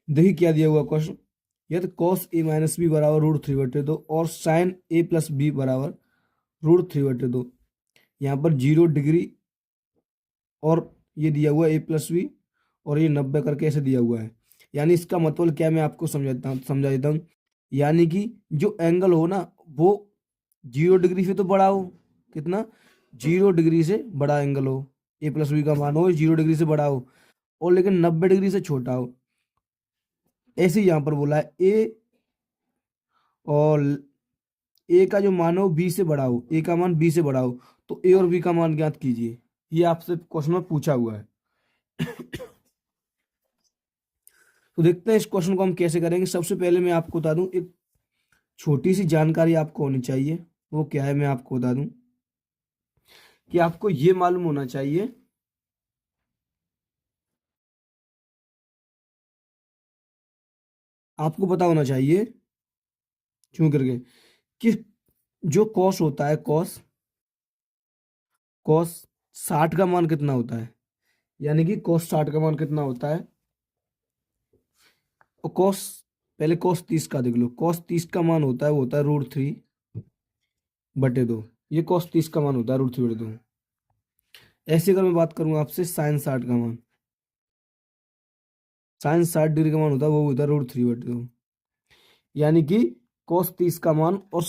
देखिए क्या दिया हुआ क्वेश्चन, यदि कॉस ए माइनस बी बराबर √3/2 और साइन ए प्लस बी बराबर √3/2, यहाँ पर 0 डिग्री और ये दिया हुआ ए प्लस बी और ये 90 करके ऐसे दिया हुआ है। यानी इसका मतलब क्या, मैं आपको समझा देता हूँ। यानी कि जो एंगल हो ना वो 0 डिग्री से तो बड़ा हो, कितना, 0 डिग्री से बड़ा एंगल हो, ए प्लस बी का मान हो 0 डिग्री से बड़ा हो, और लेकिन 90 डिग्री से छोटा हो। ऐसे ही यहाँ पर बोला है ए और ए का जो मान हो बी से बड़ा हो, ए का मान बी से बड़ा हो, तो ए और बी का मान ज्ञात कीजिए। ये आपसे क्वेश्चन में पूछा हुआ है। तो देखते हैं इस क्वेश्चन को हम कैसे करेंगे। सबसे पहले मैं आपको बता दूं, एक छोटी सी जानकारी आपको होनी चाहिए। वो क्या है, मैं आपको बता दूं कि आपको ये मालूम होना चाहिए आपको पता होना चाहिए क्यों करके कि जो कॉस होता है, कॉस कॉस 60 का मान कितना होता है, यानी कि कॉस 60 का मान कितना होता है। और कॉस, पहले कॉस 30 का देख लो, कॉस 30 का मान होता है, वो होता है √3/2। ये कॉस 30 का मान होता है √3/2। ऐसे अगर मैं बात करूंगा आपसे साइन 60 का मान, साइन 60 डिग्री का मान होता है, वो होता है √3/2। यानी कि कॉस 30 का मान और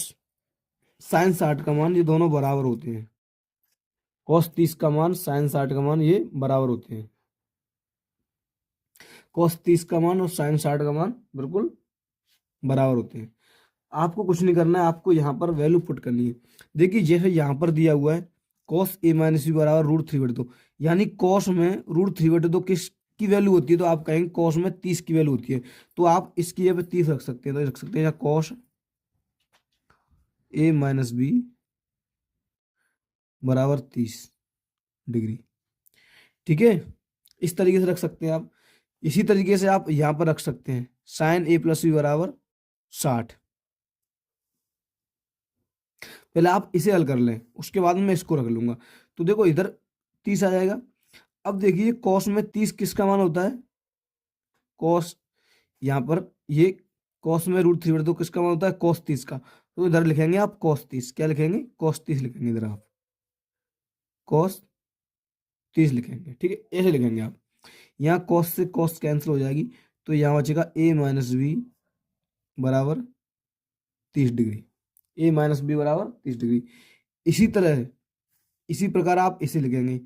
साइन 60 का मान ये दोनों बराबर होते हैं। कॉस 30 का मान, साइन 60 का मान ये बराबर होते हैं। कॉस 30 का मान और साइन 60 का मान बिल्कुल बराबर होते हैं। आपको कुछ नहीं करना है, आपको यहाँ पर वैल्यू पुट करनी है। देखिए जैसे यहाँ पर दिया हुआ है कॉस ए माइनस बी बराबर √3/2, यानी कॉस में √3/2 किस की वैल्यू होती है, तो आप कहेंगे कॉस में 30 की वैल्यू होती है, तो आप इसकी जगह पे 30 रख सकते हैं। तो रख सकते हैं कॉस ए माइनस बी बराबर 30 डिग्री। ठीक है, इस तरीके से रख सकते हैं आप। इसी तरीके से आप यहाँ पर रख सकते हैं साइन ए प्लस बी बराबर 60। पहले आप इसे हल कर लें, उसके बाद मैं इसको रख लूंगा। तो देखो इधर 30 आ जाएगा। अब देखिए कॉस में 30 किसका मान होता है, कॉस, यहाँ पर ये कॉस में √3/2 किसका मान होता है, कॉस 30 का। तो इधर लिखेंगे आप कॉस 30, क्या लिखेंगे, कॉस 30 लिखेंगे, इधर आप कॉस 30 लिखेंगे। ठीक है, ऐसे लिखेंगे आप। यहाँ कॉस से कॉस कैंसिल हो जाएगी, तो यहाँ बचेगा ए माइनस बी बराबर 30 डिग्री। ए माइनस बी बराबर 30 डिग्री। इसी तरह, इसी प्रकार आप इसे लिखेंगे,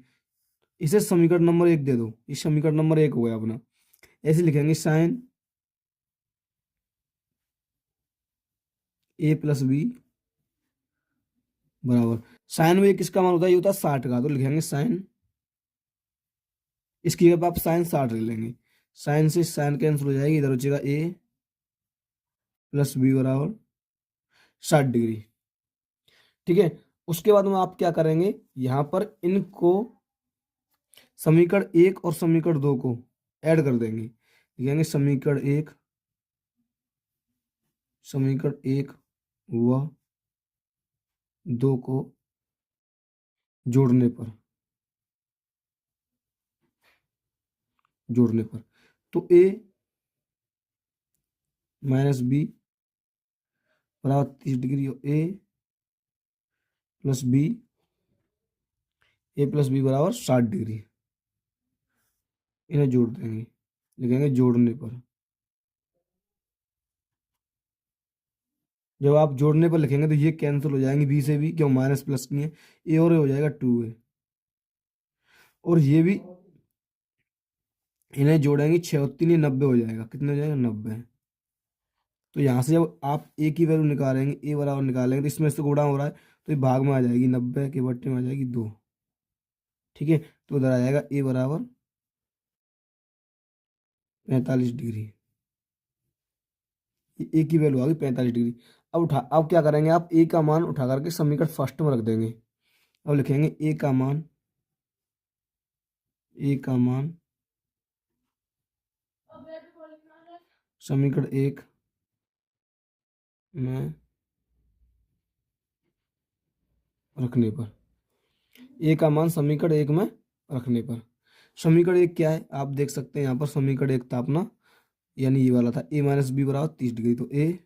इसे समीकरण नंबर 1 दे दो, इस समीकरण नंबर 1 हो गया अपना। ऐसे लिखेंगे साइन ए प्लस बी बराबर, साइन में किसका मान होता है, ये होता है 60 का, तो लिखेंगे साइन, इसकी जगह आप साइन 60 ले लेंगे। साइन से साइन कैंसिल हो जाएगी, इधर हो जाएगा ए प्लस बी बराबर 60 डिग्री। ठीक है, उसके बाद में आप क्या करेंगे, यहां पर इनको समीकरण 1 और समीकरण 2 को ऐड कर देंगे। लिखेंगे समीकरण 1 व 2 को जोड़ने पर, तो ए माइनस बी बराबर 30 डिग्री, ए प्लस बी, ए प्लस बी बराबर 60 डिग्री, इन्हें जोड़ देंगे। लिखेंगे जोड़ने पर, जब आप जोड़ने पर लिखेंगे तो ये कैंसिल हो जाएंगे, बी से भी, क्यों माइनस प्लस की है, ए और ए हो जाएगा 2a, और ये भी इन्हें जोड़ेंगे 6 और 3 90 हो जाएगा, कितने हो जाएगा 90। तो यहाँ से जब आप ए की वैल्यू निकालेंगे, ए बराबर निकालेंगे, तो इसमें से गुणा हो रहा है तो ये भाग में आ जाएगी, 90 के बट्टे में आ जाएगी 2। ठीक है, तो उधर आ जाएगा ए बराबर 45 डिग्री। ए की वैल्यू आ गई 45 डिग्री। अब क्या करेंगे, आप ए का मान उठा करके समीकरण फर्स्ट में रख देंगे। अब लिखेंगे ए का मान समीकरण 1 में रखने पर, ए का मान समीकरण 1 में रखने पर। समीकरण 1 क्या है, आप देख सकते हैं यहाँ पर समीकरण 1 था अपना यानी ये वाला था, ए माइनस बी बराबर 30 डिग्री। तो ए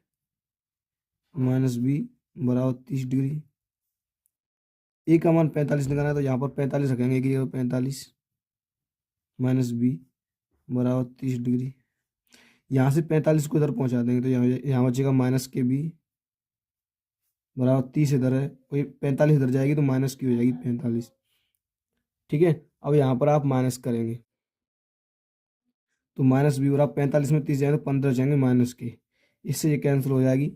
माइनस बी बराबर 30 डिग्री। ए का मान 45 निकालना है, तो यहाँ पर 45 रखेंगे कि 45 माइनस बी बराबर 30 डिग्री। यहाँ से 45 को इधर पहुँचा देंगे, तो यहाँ बचेगा माइनस के बी बराबर 30 इधर है, वही 45 इधर जाएगी तो माइनस की हो जाएगी 45। ठीक है, अब यहाँ पर आप माइनस करेंगे, तो माइनस बी बराबर 45 में 30 जाएंगे तो 15 जाएंगे माइनस के, इससे ये कैंसिल हो जाएगी।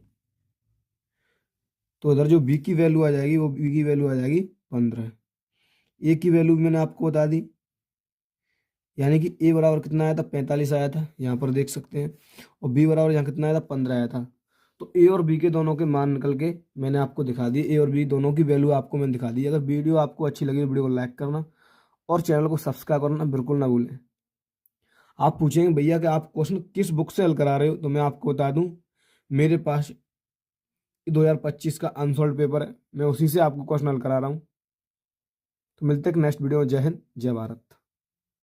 तो इधर जो बी की वैल्यू आ जाएगी वो बी की वैल्यू आ जाएगी 15। ए की वैल्यू भी मैंने आपको बता दी, यानी कि ए बराबर कितना आया था, 45 आया था, यहाँ पर देख सकते हैं। और बी बराबर यहाँ कितना आया था, 15 आया था। तो ए और बी के दोनों के मान निकल के मैंने आपको दिखा दिए, ए और बी दोनों की वैल्यू आपको मैंने दिखा दी। अगर वीडियो आपको अच्छी लगी तो वीडियो को लाइक करना और चैनल को सब्सक्राइब करना बिल्कुल ना भूलें। आप पूछेंगे भैया कि आप क्वेश्चन किस बुक से हल करा रहे हो, तो मैं आपको बता दूं, मेरे पास 2025 का अनसॉल्व पेपर है, मैं उसी से आपको क्वेश्चन हल करा रहा हूँ। तो मिलते हैं नेक्स्ट वीडियो में। जय हिंद, जय भारत।